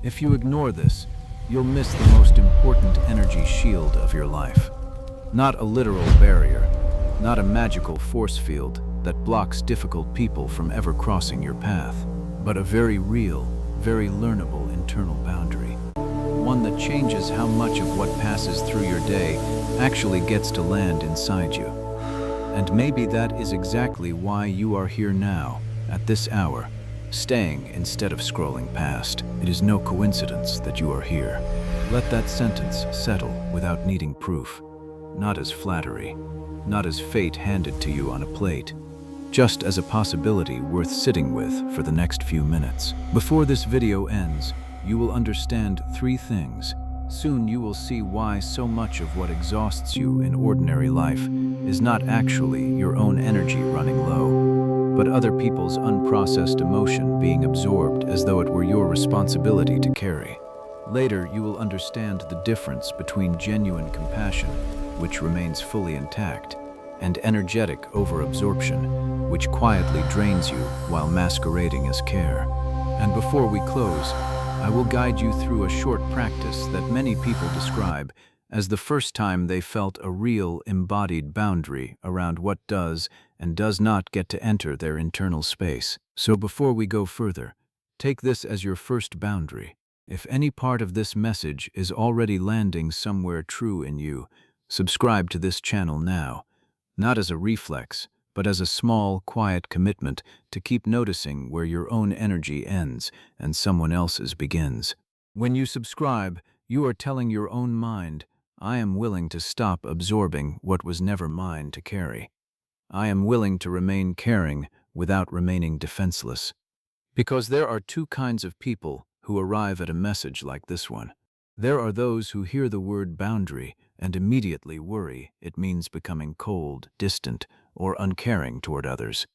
If you ignore this, you'll miss the most important energy shield of your life. Not a literal barrier, not a magical force field that blocks difficult people from ever crossing your path, but a very real, very learnable internal boundary. One that changes how much of what passes through your day actually gets to land inside you. And maybe that is exactly why you are here now, at this hour, staying instead of scrolling past. It is no coincidence that you are here. Let that sentence settle without needing proof. Not as flattery, not as fate handed to you on a plate, just as a possibility worth sitting with for the next few minutes. Before this video ends, you will understand 3 things. Soon you will see why so much of what exhausts you in ordinary life is not actually your own energy running low, but other people's unprocessed emotion being absorbed as though it were your responsibility to carry. Later, you will understand the difference between genuine compassion, which remains fully intact, and energetic over-absorption, which quietly drains you while masquerading as care. And before we close, I will guide you through a short practice that many people describe as the first time they felt a real embodied boundary around what does and does not get to enter their internal space. So before we go further, take this as your first boundary. If any part of this message is already landing somewhere true in you, subscribe to this channel now, not as a reflex, but as a small, quiet commitment to keep noticing where your own energy ends and someone else's begins. When you subscribe, you are telling your own mind, I am willing to stop absorbing what was never mine to carry. I am willing to remain caring without remaining defenseless. Because there are 2 kinds of people who arrive at a message like this one. There are those who hear the word boundary and immediately worry it means becoming cold, distant, or uncaring toward others.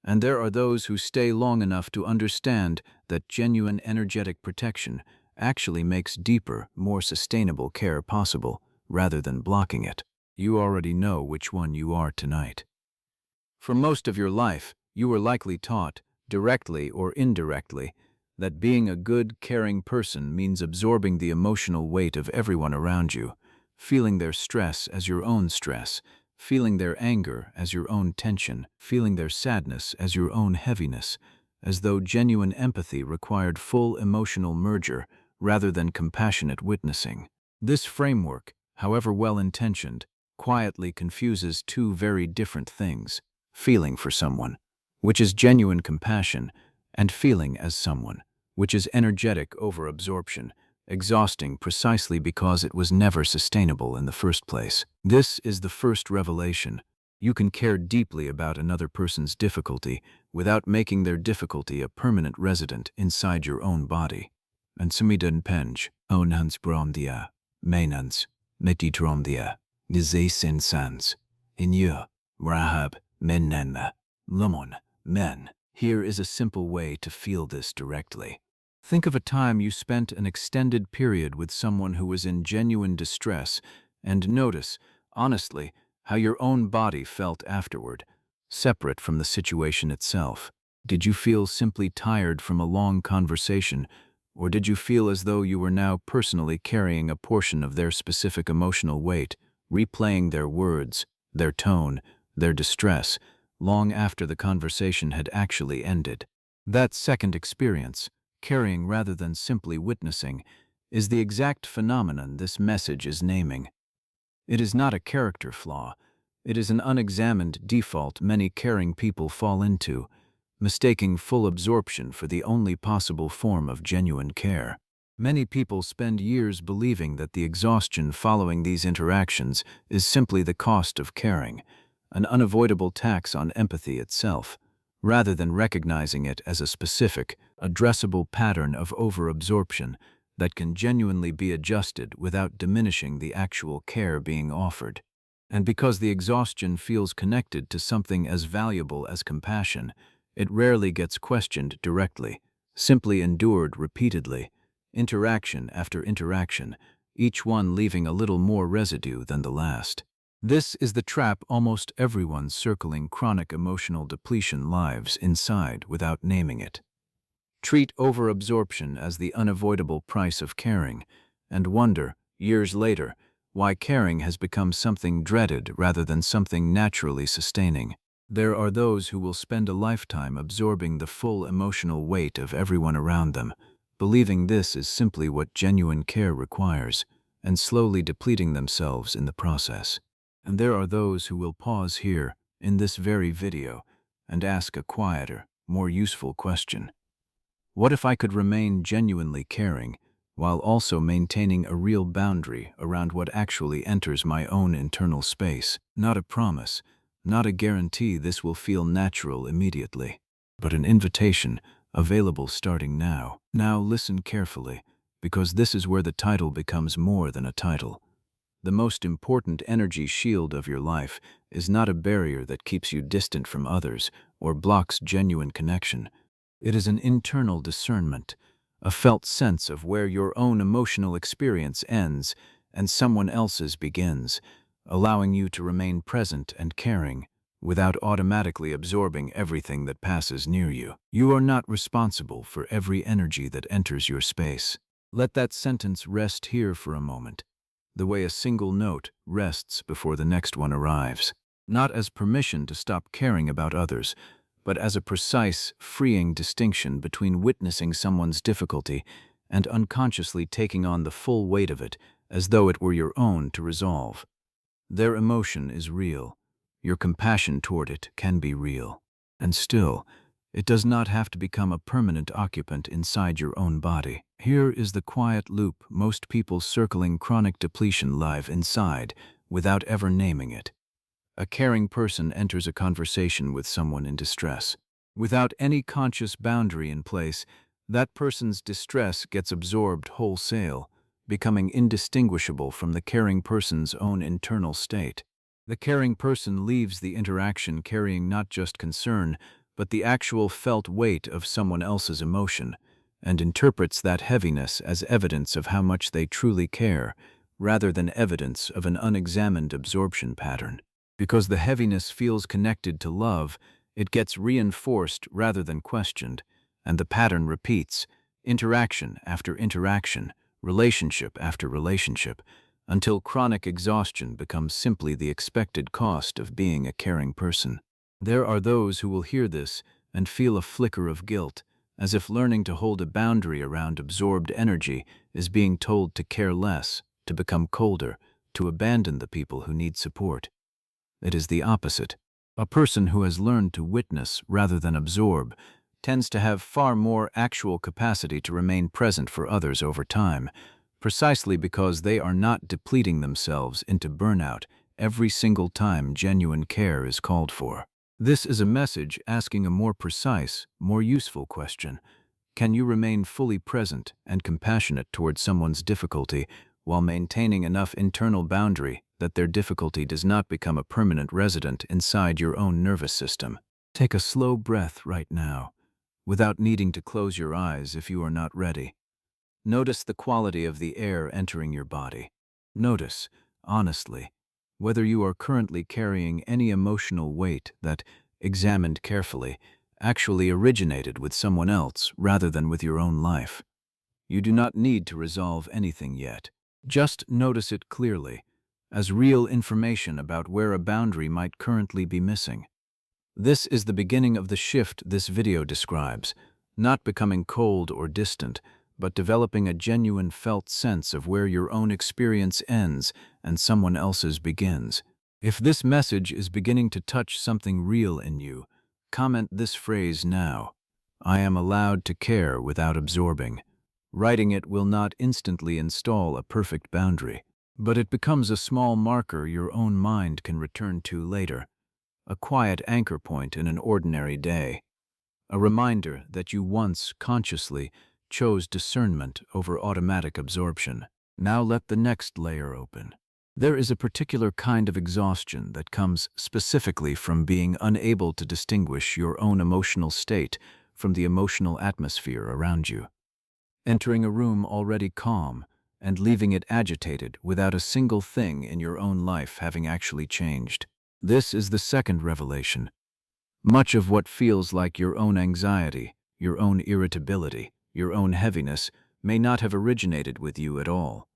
And there are those who stay long enough to understand that genuine energetic protection actually makes deeper, more sustainable care possible, rather than blocking it. You already know which one you are tonight. For most of your life, you were likely taught, directly or indirectly, that being a good, caring person means absorbing the emotional weight of everyone around you, feeling their stress as your own stress, feeling their anger as your own tension, feeling their sadness as your own heaviness, as though genuine empathy required full emotional merger rather than compassionate witnessing. This framework, however well-intentioned, quietly confuses 2 very different things: feeling for someone, which is genuine compassion, and feeling as someone, which is energetic over-absorption, exhausting precisely because it was never sustainable in the first place. This is the first revelation. You can care deeply about another person's difficulty without making their difficulty a permanent resident inside your own body. And sumidun penj, onhans bromdia, mainans, metidromdia, nizasin sans, inya, rahab, menenna, lumon, men. Here is a simple way to feel this directly. Think of a time you spent an extended period with someone who was in genuine distress, and notice, honestly, how your own body felt afterward, separate from the situation itself. Did you feel simply tired from a long conversation, or did you feel as though you were now personally carrying a portion of their specific emotional weight, replaying their words, their tone, their distress, long after the conversation had actually ended? That second experience, carrying rather than simply witnessing, is the exact phenomenon this message is naming. It is not a character flaw. It is an unexamined default many caring people fall into, mistaking full absorption for the only possible form of genuine care. Many people spend years believing that the exhaustion following these interactions is simply the cost of caring, an unavoidable tax on empathy itself, rather than recognizing it as a specific, addressable pattern of over-absorption that can genuinely be adjusted without diminishing the actual care being offered. And because the exhaustion feels connected to something as valuable as compassion, it rarely gets questioned directly, simply endured repeatedly, interaction after interaction, each one leaving a little more residue than the last. This is the trap almost everyone circling chronic emotional depletion lives inside without naming it. Treat over-absorption as the unavoidable price of caring, and wonder, years later, why caring has become something dreaded rather than something naturally sustaining. There are those who will spend a lifetime absorbing the full emotional weight of everyone around them, believing this is simply what genuine care requires, and slowly depleting themselves in the process. And there are those who will pause here, in this very video, and ask a quieter, more useful question. What if I could remain genuinely caring, while also maintaining a real boundary around what actually enters my own internal space? Not a promise, not a guarantee this will feel natural immediately, but an invitation available starting now. Now listen carefully, because this is where the title becomes more than a title. The most important energy shield of your life is not a barrier that keeps you distant from others or blocks genuine connection. It is an internal discernment, a felt sense of where your own emotional experience ends and someone else's begins, allowing you to remain present and caring without automatically absorbing everything that passes near you. You are not responsible for every energy that enters your space. Let that sentence rest here for a moment, the way a single note rests before the next one arrives. Not as permission to stop caring about others, but as a precise, freeing distinction between witnessing someone's difficulty and unconsciously taking on the full weight of it as though it were your own to resolve. Their emotion is real. Your compassion toward it can be real. And still, it does not have to become a permanent occupant inside your own body. Here is the quiet loop most people circling chronic depletion live inside without ever naming it. A caring person enters a conversation with someone in distress. Without any conscious boundary in place, that person's distress gets absorbed wholesale, becoming indistinguishable from the caring person's own internal state. The caring person leaves the interaction carrying not just concern, but the actual felt weight of someone else's emotion, and interprets that heaviness as evidence of how much they truly care, rather than evidence of an unexamined absorption pattern. Because the heaviness feels connected to love, it gets reinforced rather than questioned, and the pattern repeats, interaction after interaction, relationship after relationship, until chronic exhaustion becomes simply the expected cost of being a caring person. There are those who will hear this and feel a flicker of guilt, as if learning to hold a boundary around absorbed energy is being told to care less, to become colder, to abandon the people who need support. It is the opposite. A person who has learned to witness rather than absorb tends to have far more actual capacity to remain present for others over time, precisely because they are not depleting themselves into burnout every single time genuine care is called for. This is a message asking a more precise, more useful question. Can you remain fully present and compassionate towards someone's difficulty while maintaining enough internal boundary that their difficulty does not become a permanent resident inside your own nervous system? Take a slow breath right now, without needing to close your eyes if you are not ready. Notice the quality of the air entering your body. Notice, honestly, whether you are currently carrying any emotional weight that, examined carefully, actually originated with someone else rather than with your own life. You do not need to resolve anything yet. Just notice it clearly, as real information about where a boundary might currently be missing. This is the beginning of the shift this video describes, not becoming cold or distant, but developing a genuine felt sense of where your own experience ends and someone else's begins. If this message is beginning to touch something real in you, comment this phrase now: I am allowed to care without absorbing. Writing it will not instantly install a perfect boundary, but it becomes a small marker your own mind can return to later, a quiet anchor point in an ordinary day, a reminder that you once consciously chose discernment over automatic absorption. Now let the next layer open. There is a particular kind of exhaustion that comes specifically from being unable to distinguish your own emotional state from the emotional atmosphere around you. Entering a room already calm and leaving it agitated without a single thing in your own life having actually changed. This is the second revelation. Much of what feels like your own anxiety, your own irritability, your own heaviness may not have originated with you at all,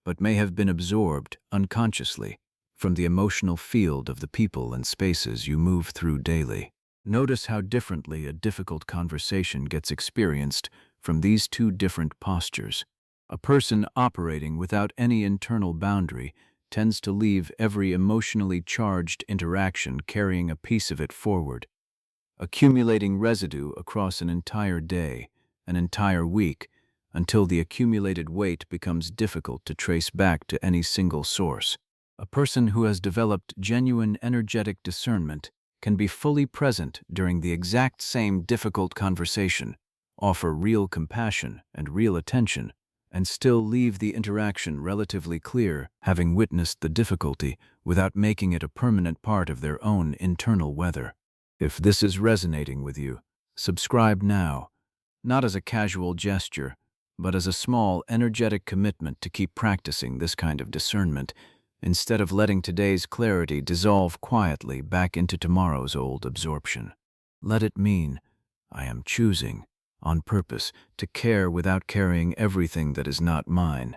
but may have been absorbed unconsciously from the emotional field of the people and spaces you move through daily. Notice how differently a difficult conversation gets experienced from these two different postures. A person operating without any internal boundary tends to leave every emotionally charged interaction carrying a piece of it forward, accumulating residue across an entire day, an entire week, until the accumulated weight becomes difficult to trace back to any single source. A person who has developed genuine energetic discernment can be fully present during the exact same difficult conversation, offer real compassion and real attention, and still leave the interaction relatively clear, having witnessed the difficulty without making it a permanent part of their own internal weather. If this is resonating with you, subscribe now, not as a casual gesture, but as a small, energetic commitment to keep practicing this kind of discernment, instead of letting today's clarity dissolve quietly back into tomorrow's old absorption. Let it mean, I am choosing, on purpose, to care without carrying everything that is not mine.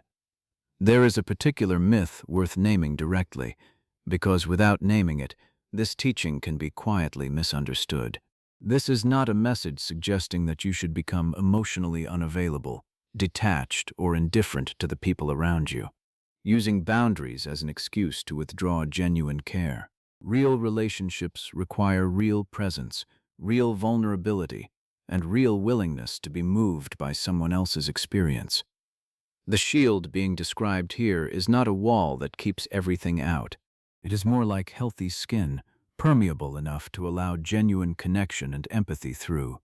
There is a particular myth worth naming directly, because without naming it, this teaching can be quietly misunderstood. This is not a message suggesting that you should become emotionally unavailable, detached, or indifferent to the people around you, using boundaries as an excuse to withdraw genuine care. Real relationships require real presence, real vulnerability, and real willingness to be moved by someone else's experience. The shield being described here is not a wall that keeps everything out. It is more like healthy skin, permeable enough to allow genuine connection and empathy through,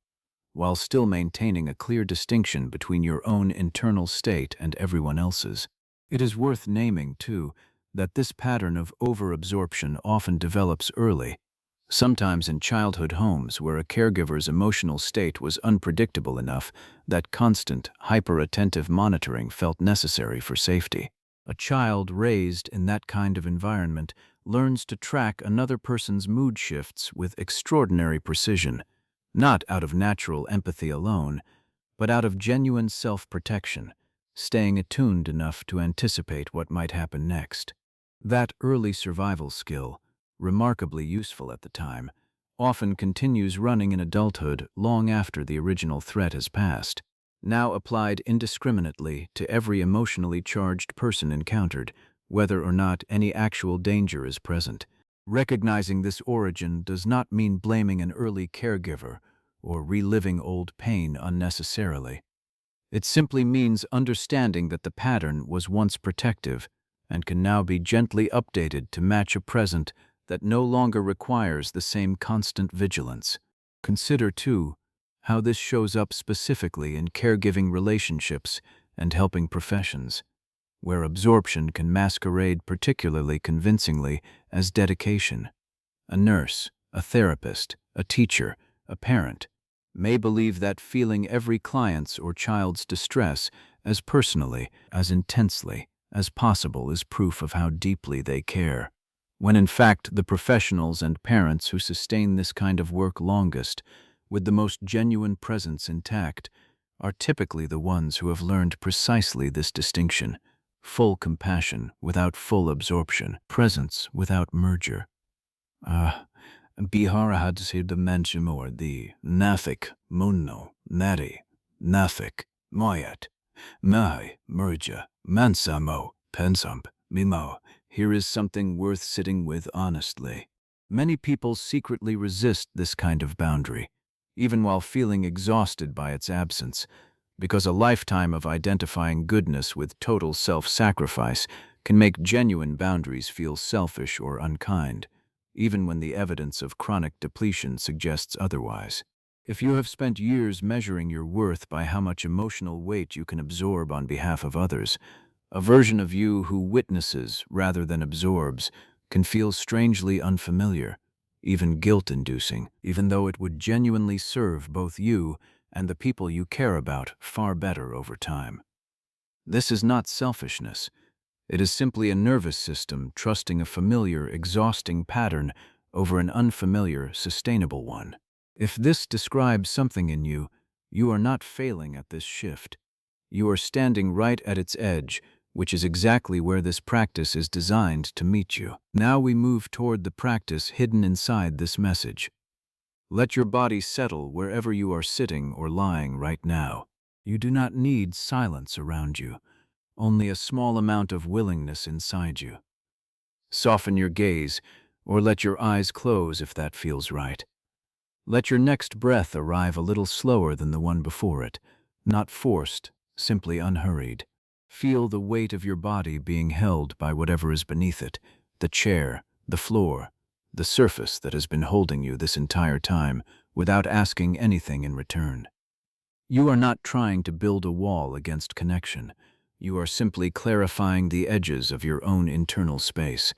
while still maintaining a clear distinction between your own internal state and everyone else's. It is worth naming, too, that this pattern of over-absorption often develops early, sometimes in childhood homes where a caregiver's emotional state was unpredictable enough that constant, hyper-attentive monitoring felt necessary for safety. A child raised in that kind of environment learns to track another person's mood shifts with extraordinary precision, not out of natural empathy alone, but out of genuine self-protection, staying attuned enough to anticipate what might happen next. That early survival skill, remarkably useful at the time, often continues running in adulthood long after the original threat has passed, now applied indiscriminately to every emotionally charged person encountered, whether or not any actual danger is present. Recognizing this origin does not mean blaming an early caregiver or reliving old pain unnecessarily. It simply means understanding that the pattern was once protective and can now be gently updated to match a present that no longer requires the same constant vigilance. Consider, too, how this shows up specifically in caregiving relationships and helping professions, where absorption can masquerade particularly convincingly as dedication. A nurse, a therapist, a teacher, a parent may believe that feeling every client's or child's distress as personally, as intensely as possible is proof of how deeply they care, when in fact the professionals and parents who sustain this kind of work longest, with the most genuine presence intact, are typically the ones who have learned precisely this distinction: full compassion without full absorption, presence without merger. Bihar had said the mention the nafik, munno, nari, nafik, moyat, mahi, merja, mansamo, pensump, mimo. Here is something worth sitting with honestly. Many people secretly resist this kind of boundary, even while feeling exhausted by its absence, because a lifetime of identifying goodness with total self-sacrifice can make genuine boundaries feel selfish or unkind, even when the evidence of chronic depletion suggests otherwise. If you have spent years measuring your worth by how much emotional weight you can absorb on behalf of others, a version of you who witnesses rather than absorbs can feel strangely unfamiliar, even guilt-inducing, even though it would genuinely serve both you and the people you care about far better over time. This is not selfishness. It is simply a nervous system trusting a familiar, exhausting pattern over an unfamiliar, sustainable one. If this describes something in you, You are not failing at this shift. You are standing right at its edge, which is exactly where this practice is designed to meet you. Now we move toward the practice hidden inside this message. Let your body settle wherever you are sitting or lying right now. You do not need silence around you, only a small amount of willingness inside you. Soften your gaze, or let your eyes close if that feels right. Let your next breath arrive a little slower than the one before it, not forced, simply unhurried. Feel the weight of your body being held by whatever is beneath it, the chair, the floor, the surface that has been holding you this entire time without asking anything in return. You are not trying to build a wall against connection. You are simply clarifying the edges of your own internal space.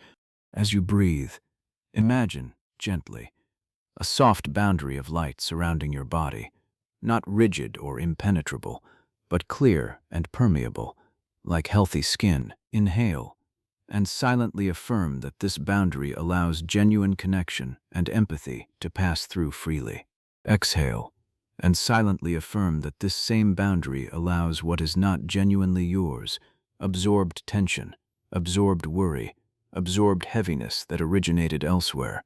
As you breathe, imagine, gently, a soft boundary of light surrounding your body, not rigid or impenetrable, but clear and permeable, like healthy skin. Inhale, and silently affirm that this boundary allows genuine connection and empathy to pass through freely. Exhale, and silently affirm that this same boundary allows what is not genuinely yours, absorbed tension, absorbed worry, absorbed heaviness that originated elsewhere,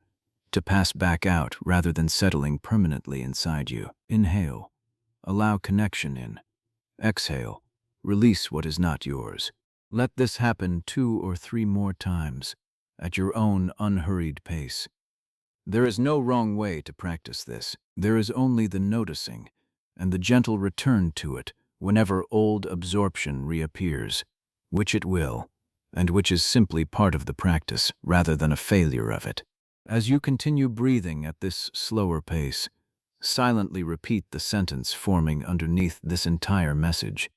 to pass back out rather than settling permanently inside you. Inhale, allow connection in. Exhale, release what is not yours. Let this happen 2 or 3 more times, at your own unhurried pace. There is no wrong way to practice this. There is only the noticing and the gentle return to it whenever old absorption reappears, which it will, and which is simply part of the practice rather than a failure of it. As you continue breathing at this slower pace, silently repeat the sentence forming underneath this entire message.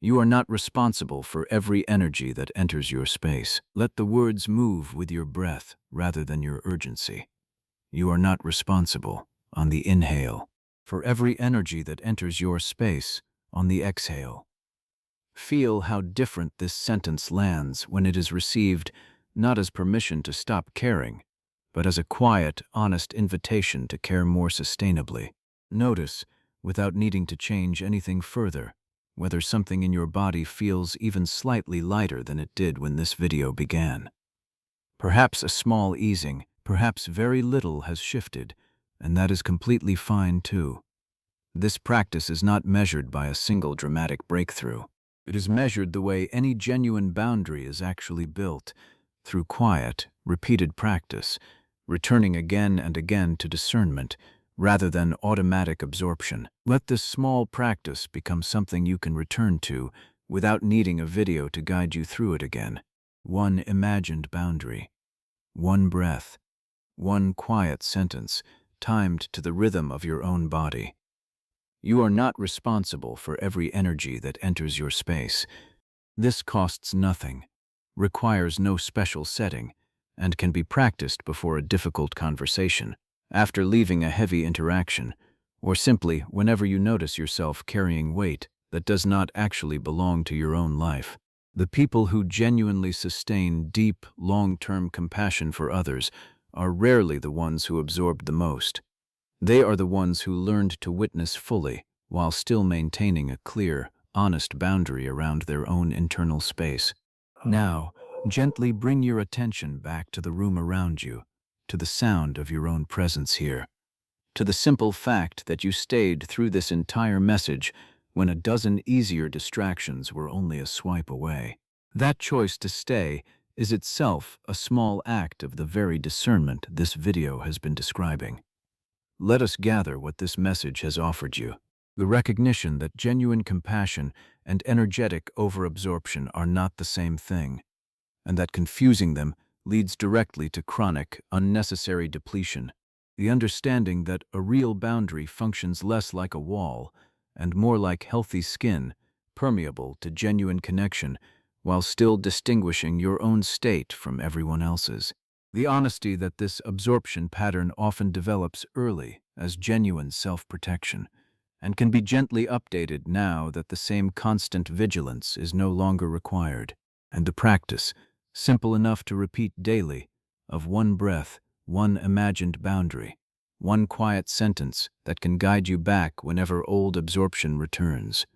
You are not responsible for every energy that enters your space. Let the words move with your breath rather than your urgency. You are not responsible, on the inhale, for every energy that enters your space on the exhale. Feel how different this sentence lands when it is received not as permission to stop caring, but as a quiet, honest invitation to care more sustainably. Notice, without needing to change anything further, whether something in your body feels even slightly lighter than it did when this video began. Perhaps a small easing, perhaps very little has shifted, and that is completely fine too. This practice is not measured by a single dramatic breakthrough. It is measured the way any genuine boundary is actually built, through quiet, repeated practice, returning again and again to discernment, rather than automatic absorption. Let this small practice become something you can return to without needing a video to guide you through it again. One imagined boundary, one breath, one quiet sentence, timed to the rhythm of your own body. You are not responsible for every energy that enters your space. This costs nothing, requires no special setting, and can be practiced before a difficult conversation, after leaving a heavy interaction, or simply whenever you notice yourself carrying weight that does not actually belong to your own life. The people who genuinely sustain deep, long-term compassion for others are rarely the ones who absorbed the most. They are the ones who learned to witness fully while still maintaining a clear, honest boundary around their own internal space. Now, gently bring your attention back to the room around you, to the sound of your own presence here, to the simple fact that you stayed through this entire message when a dozen easier distractions were only a swipe away. That choice to stay is itself a small act of the very discernment this video has been describing. Let us gather what this message has offered you. The recognition that genuine compassion and energetic overabsorption are not the same thing, and that confusing them leads directly to chronic, unnecessary depletion. The understanding that a real boundary functions less like a wall and more like healthy skin, permeable to genuine connection, while still distinguishing your own state from everyone else's. The honesty that this absorption pattern often develops early as genuine self-protection, and can be gently updated now that the same constant vigilance is no longer required. And the practice, simple enough to repeat daily, of one breath, one imagined boundary, One quiet sentence that can guide you back whenever old absorption returns.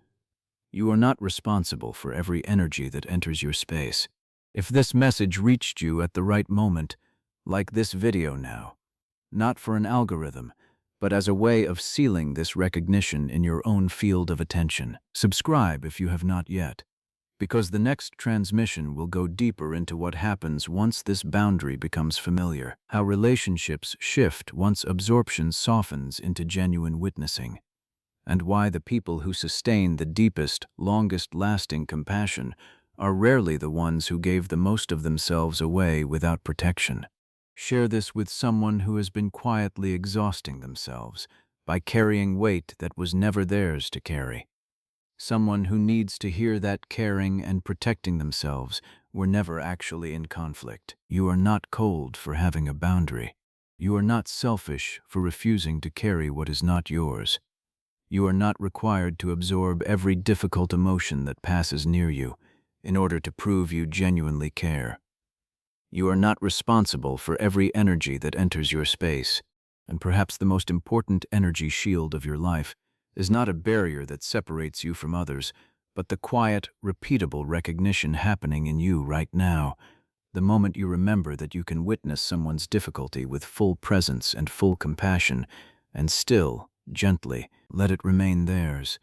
You are not responsible for every energy that enters your space. If this message reached you at the right moment, like this video now, not for an algorithm, but as a way of sealing this recognition in your own field of attention, subscribe if you have not yet, because the next transmission will go deeper into what happens once this boundary becomes familiar, how relationships shift once absorption softens into genuine witnessing, and why the people who sustain the deepest, longest-lasting compassion are rarely the ones who gave the most of themselves away without protection. Share this with someone who has been quietly exhausting themselves by carrying weight that was never theirs to carry. Someone who needs to hear that caring and protecting themselves were never actually in conflict. You are not cold for having a boundary. You are not selfish for refusing to carry what is not yours. You are not required to absorb every difficult emotion that passes near you in order to prove you genuinely care. You are not responsible for every energy that enters your space, and perhaps the most important energy shield of your life is not a barrier that separates you from others, but the quiet, repeatable recognition happening in you right now, the moment you remember that you can witness someone's difficulty with full presence and full compassion, and still, gently, let it remain theirs.